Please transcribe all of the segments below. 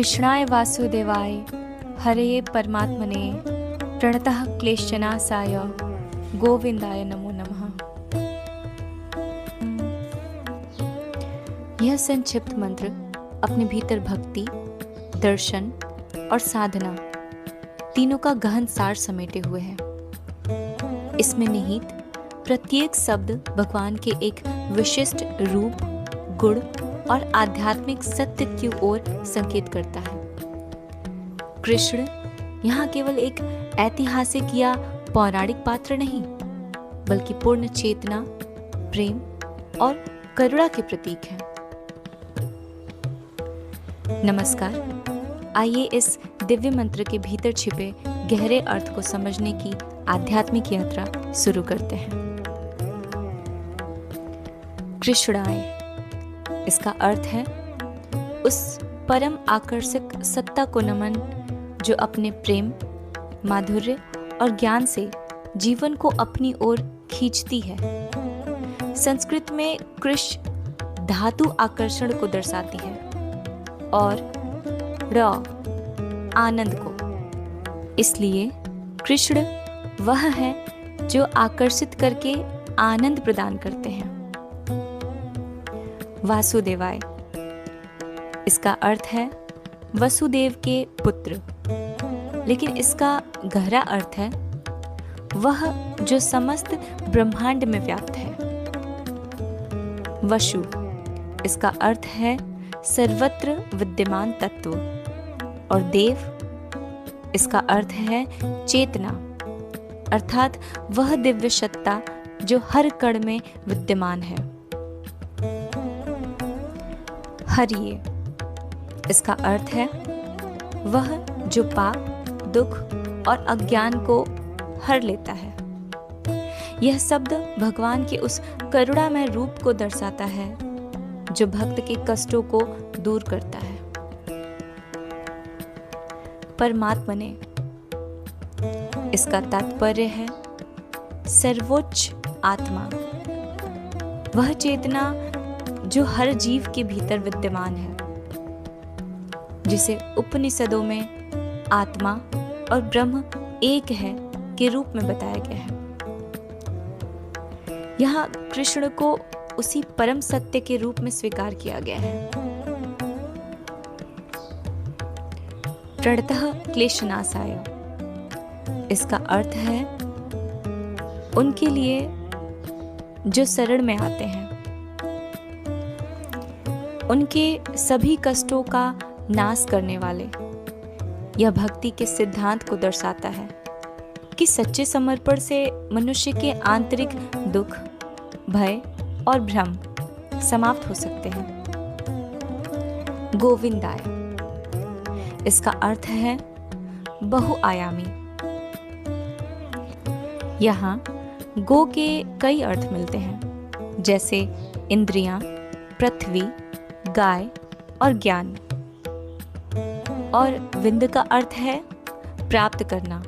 कृष्णाय वासुदेवाय हरे परमात्मने प्रणतः क्लेशनाशाय गोविंदाय नमो नमः। यह संक्षिप्त मंत्र अपने भीतर भक्ति, दर्शन और साधना तीनों का गहन सार समेटे हुए है। इसमें निहित प्रत्येक शब्द भगवान के एक विशिष्ट रूप, गुण और आध्यात्मिक सत्य की ओर संकेत करता है। कृष्ण यहाँ केवल एक ऐतिहासिक या पौराणिक पात्र नहीं, बल्कि पूर्ण चेतना, प्रेम और करुणा के प्रतीक हैं। नमस्कार, आइए इस दिव्य मंत्र के भीतर छिपे गहरे अर्थ को समझने की आध्यात्मिक यात्रा शुरू करते हैं। कृष्णाय, इसका अर्थ है उस परम आकर्षक सत्ता को नमन जो अपने प्रेम, माधुर्य और ज्ञान से जीवन को अपनी ओर खींचती है। संस्कृत में कृष धातु आकर्षण को दर्शाती है और र आनंद को। इसलिए कृष्ण वह है जो आकर्षित करके आनंद प्रदान करते हैं। वासुदेवाय, इसका अर्थ है वसुदेव के पुत्र, लेकिन इसका गहरा अर्थ है वह जो समस्त ब्रह्मांड में व्याप्त है। वसु, इसका अर्थ है सर्वत्र विद्यमान तत्व, और देव इसका अर्थ है चेतना, अर्थात वह दिव्य सत्ता जो हर कण में विद्यमान है। हरिये, इसका अर्थ है वह जो पाप, दुख और अज्ञान को हर लेता है। यह शब्द भगवान के उस करुणामय रूप को दर्शाता है जो भक्त के कष्टों को दूर करता है। परमात्मने, इसका तात्पर्य है सर्वोच्च आत्मा, वह चेतना जो हर जीव के भीतर विद्यमान है, जिसे उपनिषदों में आत्मा और ब्रह्म एक है के रूप में बताया गया है। यहाँ कृष्ण को उसी परम सत्य के रूप में स्वीकार किया गया है। प्रणतः क्लेशनाशाय, इसका अर्थ है उनके लिए जो शरण में आते हैं। उनके सभी कष्टों का नाश करने वाले। यह भक्ति के सिद्धांत को दर्शाता है कि सच्चे समर्पण से मनुष्य के आंतरिक दुख, भय और भ्रम समाप्त हो सकते हैं। गोविंदाय, इसका अर्थ है बहुआयामी। यहाँ गो के कई अर्थ मिलते हैं, जैसे इंद्रियां, पृथ्वी, गाय और ज्ञान। और विंद का अर्थ है प्राप्त करना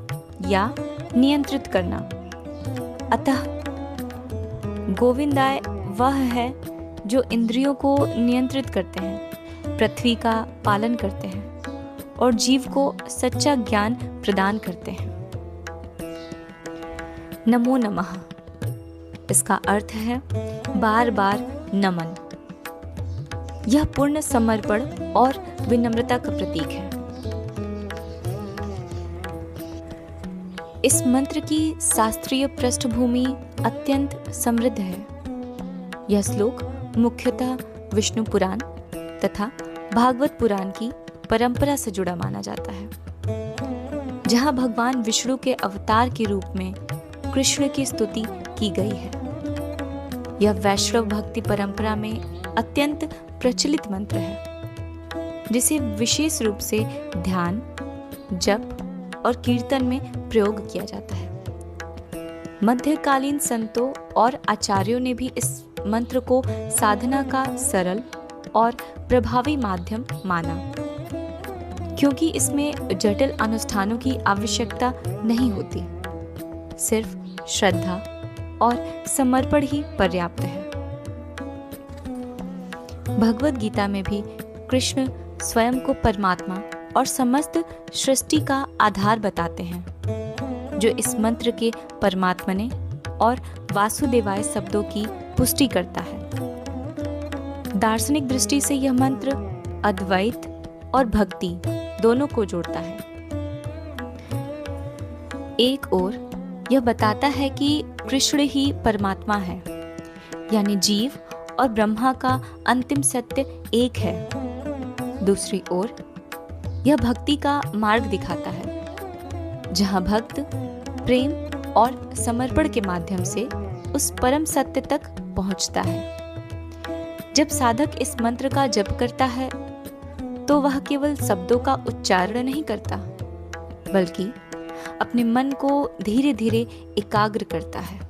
या नियंत्रित करना। अतः गोविंदाय वह है जो इंद्रियों को नियंत्रित करते हैं, पृथ्वी का पालन करते हैं और जीव को सच्चा ज्ञान प्रदान करते हैं। नमो नमः, इसका अर्थ है बार बार नमन। यह पूर्ण समर्पण और विनम्रता का प्रतीक है। इस मंत्र की शास्त्रीय पृष्ठभूमि अत्यंत समृद्ध है। यह श्लोक मुख्यतः विष्णु पुराण तथा भागवत पुराण की परंपरा से जुड़ा माना जाता है, जहां भगवान विष्णु के अवतार के रूप में कृष्ण की स्तुति की गई है। यह वैष्णव भक्ति परंपरा में अत्यंत प्रचलित मंत्र है, जिसे विशेष रूप से ध्यान, जप और कीर्तन में प्रयोग किया जाता है। मध्यकालीन संतों और आचार्यों ने भी इस मंत्र को साधना का सरल और प्रभावी माध्यम माना, क्योंकि इसमें जटिल अनुष्ठानों की आवश्यकता नहीं होती, सिर्फ श्रद्धा और समर्पण ही पर्याप्त है। भगवद गीता में भी कृष्ण स्वयं को परमात्मा और समस्त सृष्टि का आधार बताते हैं, जो इस मंत्र के परमात्मने और वासुदेवाय शब्दों की पुष्टि करता है। दार्शनिक दृष्टि से यह मंत्र अद्वैत और भक्ति दोनों को जोड़ता है। एक ओर यह बताता है कि कृष्ण ही परमात्मा है, यानी जीव और ब्रह्मा का अंतिम सत्य एक है। दूसरी ओर यह भक्ति का मार्ग दिखाता है, जहां भक्त प्रेम और समर्पण के माध्यम से उस परम सत्य तक पहुंचता है। जब साधक इस मंत्र का जप करता है तो वह केवल शब्दों का उच्चारण नहीं करता, बल्कि अपने मन को धीरे धीरे एकाग्र करता है।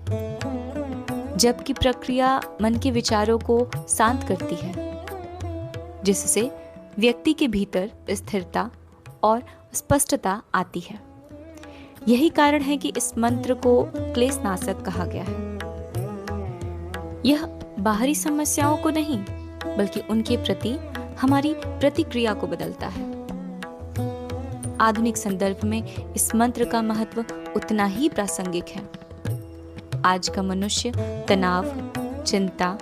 जप की प्रक्रिया मन के विचारों को शांत करती है, जिससे व्यक्ति के भीतर स्थिरता और स्पष्टता आती है। यही कारण है कि इस मंत्र को क्लेशनाशक कहा गया है। यह बाहरी समस्याओं को नहीं, बल्कि उनके प्रति हमारी प्रतिक्रिया को बदलता है। आधुनिक संदर्भ में इस मंत्र का महत्व उतना ही प्रासंगिक है। आज का मनुष्य तनाव, चिंता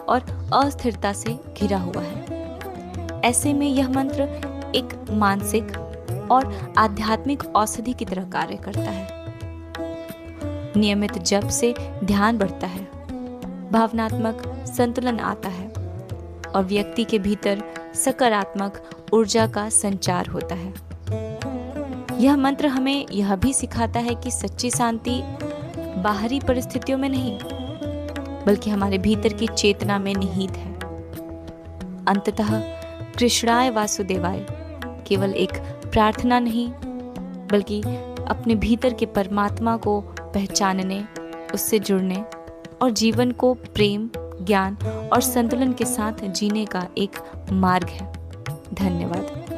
और अस्थिरता से घिरा हुआ है। ऐसे में यह मंत्र एक मानसिक और आध्यात्मिक औषधि की तरह कार्य करता है। नियमित जप से ध्यान बढ़ता है, भावनात्मक संतुलन आता है और व्यक्ति के भीतर सकारात्मक ऊर्जा का संचार होता है। यह मंत्र हमें यह भी सिखाता है कि सच्ची शांति बाहरी परिस्थितियों में नहीं, बल्कि हमारे भीतर की चेतना में निहित है। अंततः कृष्णाय वासुदेवाय केवल एक प्रार्थना नहीं, बल्कि अपने भीतर के परमात्मा को पहचानने, उससे जुड़ने और जीवन को प्रेम, ज्ञान और संतुलन के साथ जीने का एक मार्ग है। धन्यवाद।